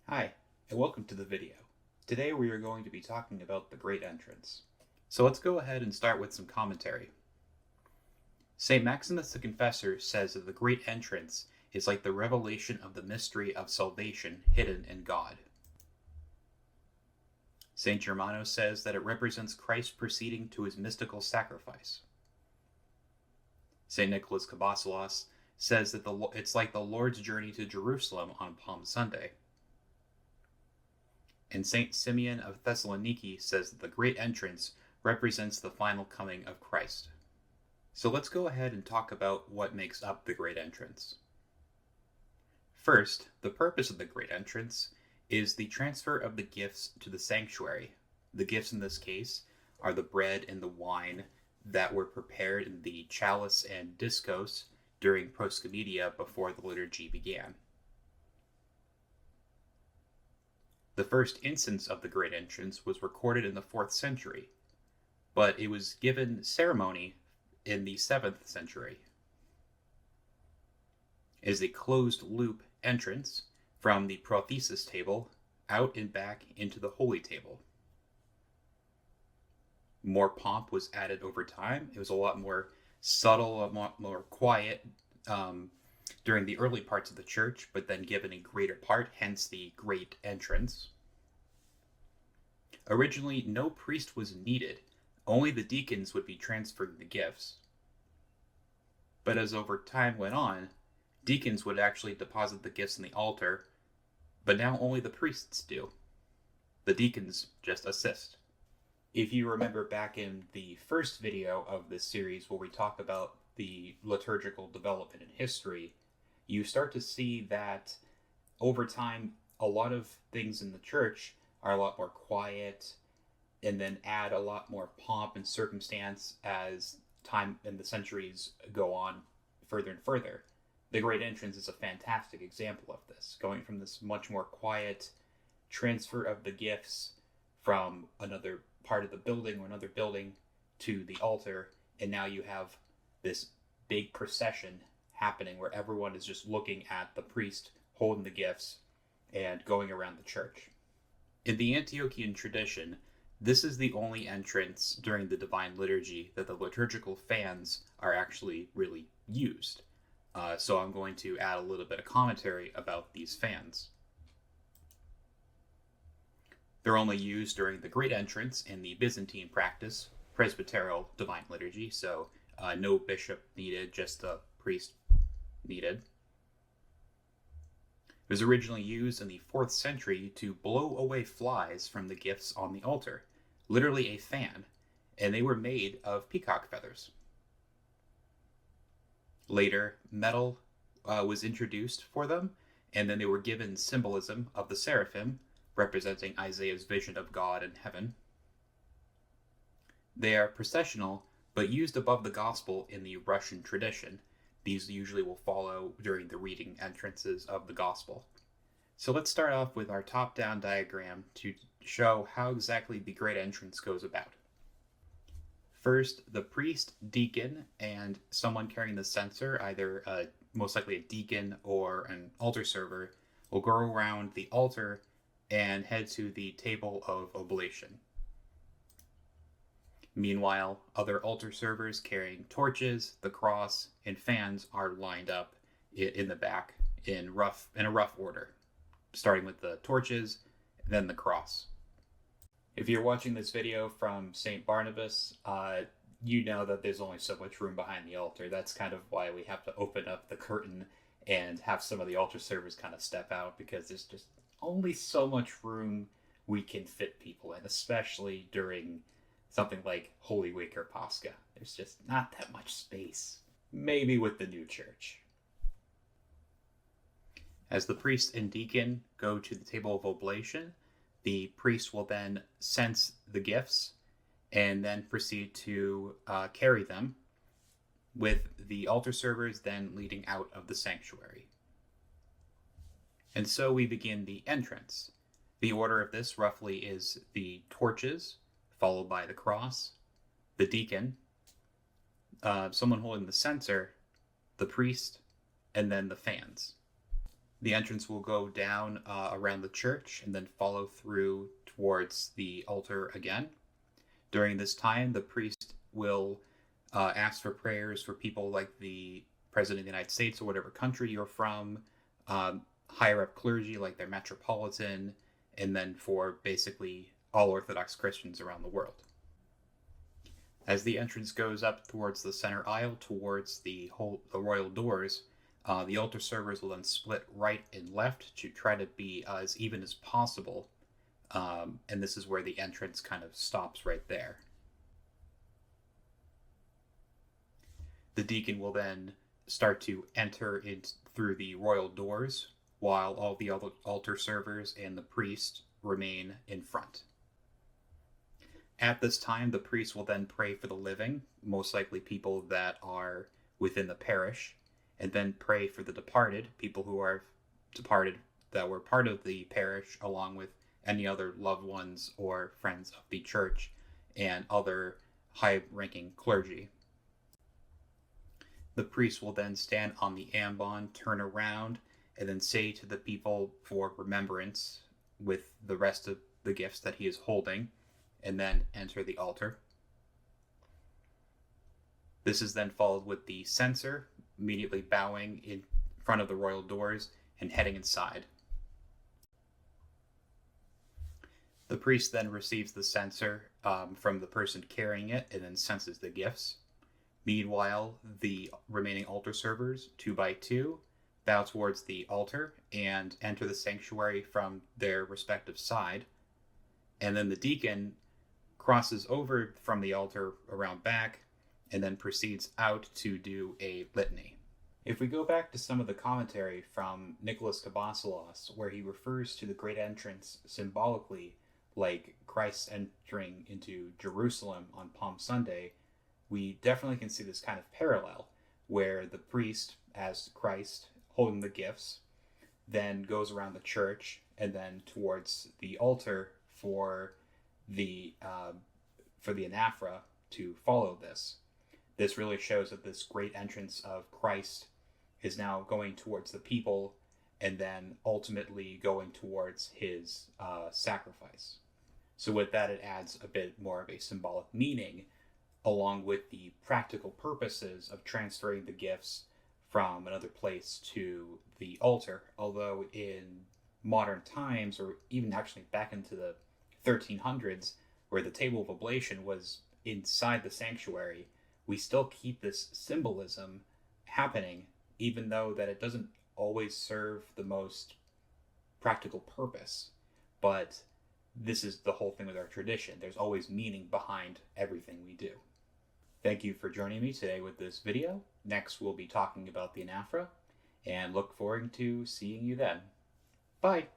Hi, and welcome to the video. Today we are going to be talking about the Great Entrance. So let's go ahead and start with some commentary. St. Maximus the Confessor says that the Great Entrance is like the revelation of the mystery of salvation hidden in God. St. Germano says that it represents Christ proceeding to his mystical sacrifice. St. Nicholas Kabasalos says that it's like the Lord's journey to Jerusalem on Palm Sunday. And St. Simeon of Thessaloniki says that the Great Entrance represents the final coming of Christ. So let's go ahead and talk about what makes up the Great Entrance. First, the purpose of the Great Entrance is the transfer of the gifts to the sanctuary. The gifts in this case are the bread and the wine that were prepared in the chalice and diskos during proscomedia before the liturgy began. The first instance of the Great Entrance was recorded in the 4th century, but it was given ceremony in the 7th century. It is a closed-loop entrance from the prothesis table out and back into the holy table. More pomp was added over time. It was a lot more subtle, a lot more quiet during the early parts of the church, but then given a greater part, hence the Great Entrance. Originally, no priest was needed. Only the deacons would be transferring the gifts. But as over time went on, deacons would actually deposit the gifts in the altar, but now only the priests do. The deacons just assist. If you remember back in the first video of this series where we talk about the liturgical development in history, you start to see that over time, a lot of things in the church are a lot more quiet and then add a lot more pomp and circumstance as time and the centuries go on further and further. The Great Entrance is a fantastic example of this, going from this much more quiet transfer of the gifts from another part of the building or another building to the altar, and now you have this big procession happening where everyone is just looking at the priest holding the gifts and going around the church. In the Antiochian tradition, this is the only entrance during the Divine Liturgy that the liturgical fans are actually really used. So I'm going to add a little bit of commentary about these fans. They're only used during the Great Entrance in the Byzantine practice, presbyteral Divine Liturgy, so no bishop needed, just a priest needed. It was originally used in the 4th century to blow away flies from the gifts on the altar, literally a fan, and they were made of peacock feathers. Later, metal was introduced for them, and then they were given symbolism of the seraphim, representing Isaiah's vision of God in heaven. They are processional, but used above the gospel in the Russian tradition. These usually will follow during the reading entrances of the gospel. So let's start off with our top-down diagram to show how exactly the Great Entrance goes about. First, the priest, deacon, and someone carrying the censer, either most likely a deacon or an altar server, will go around the altar and head to the table of oblation. Meanwhile, other altar servers carrying torches, the cross, and fans are lined up in the back in a rough order, starting with the torches, then the cross. If you're watching this video from St. Barnabas, you know that there's only so much room behind the altar. That's kind of why we have to open up the curtain and have some of the altar servers kind of step out, because there's just only so much room we can fit people in, especially during something like Holy Week or Pascha. There's just not that much space. Maybe with the new church. As the priest and deacon go to the table of oblation, the priest will then cense the gifts and then proceed to carry them, with the altar servers then leading out of the sanctuary. And so we begin the entrance. The order of this roughly is the torches, followed by the cross, the deacon, someone holding the censer, the priest, and then the fans. The entrance will go down around the church and then follow through towards the altar again. During this time, the priest will ask for prayers for people like the President of the United States or whatever country you're from, higher up clergy like their metropolitan, and then for basically all Orthodox Christians around the world. As the entrance goes up towards the center aisle, towards the royal doors, the altar servers will then split right and left to try to be as even as possible. And this is where the entrance kind of stops right there. The deacon will then start to enter in through the royal doors, while all the altar servers and the priest remain in front. At this time, the priest will then pray for the living, most likely people that are within the parish, and then pray for the departed, people who are departed that were part of the parish, along with any other loved ones or friends of the church and other high-ranking clergy. The priest will then stand on the ambon, turn around, and then say to the people for remembrance with the rest of the gifts that he is holding, and then enter the altar. This is then followed with the censer, immediately bowing in front of the royal doors and heading inside. The priest then receives the censer from the person carrying it and then censes the gifts. Meanwhile, the remaining altar servers, 2 by 2, bow towards the altar and enter the sanctuary from their respective side. And then the deacon crosses over from the altar around back and then proceeds out to do a litany. If we go back to some of the commentary from Nicholas Kabasalos, where he refers to the great entrance symbolically like Christ entering into Jerusalem on Palm Sunday, we definitely can see this kind of parallel where the priest, as Christ holding the gifts, then goes around the church and then towards the altar for the anaphora to follow this. This really shows that this great entrance of Christ is now going towards the people and then ultimately going towards his sacrifice. So with that, it adds a bit more of a symbolic meaning, along with the practical purposes of transferring the gifts from another place to the altar. Although in modern times, or even actually back into the 1300s, where the table of oblation was inside the sanctuary, we still keep this symbolism happening, even though that it doesn't always serve the most practical purpose. But this is the whole thing with our tradition. There's always meaning behind everything we do. Thank you for joining me today with this video. Next, we'll be talking about the anaphora, and look forward to seeing you then. Bye!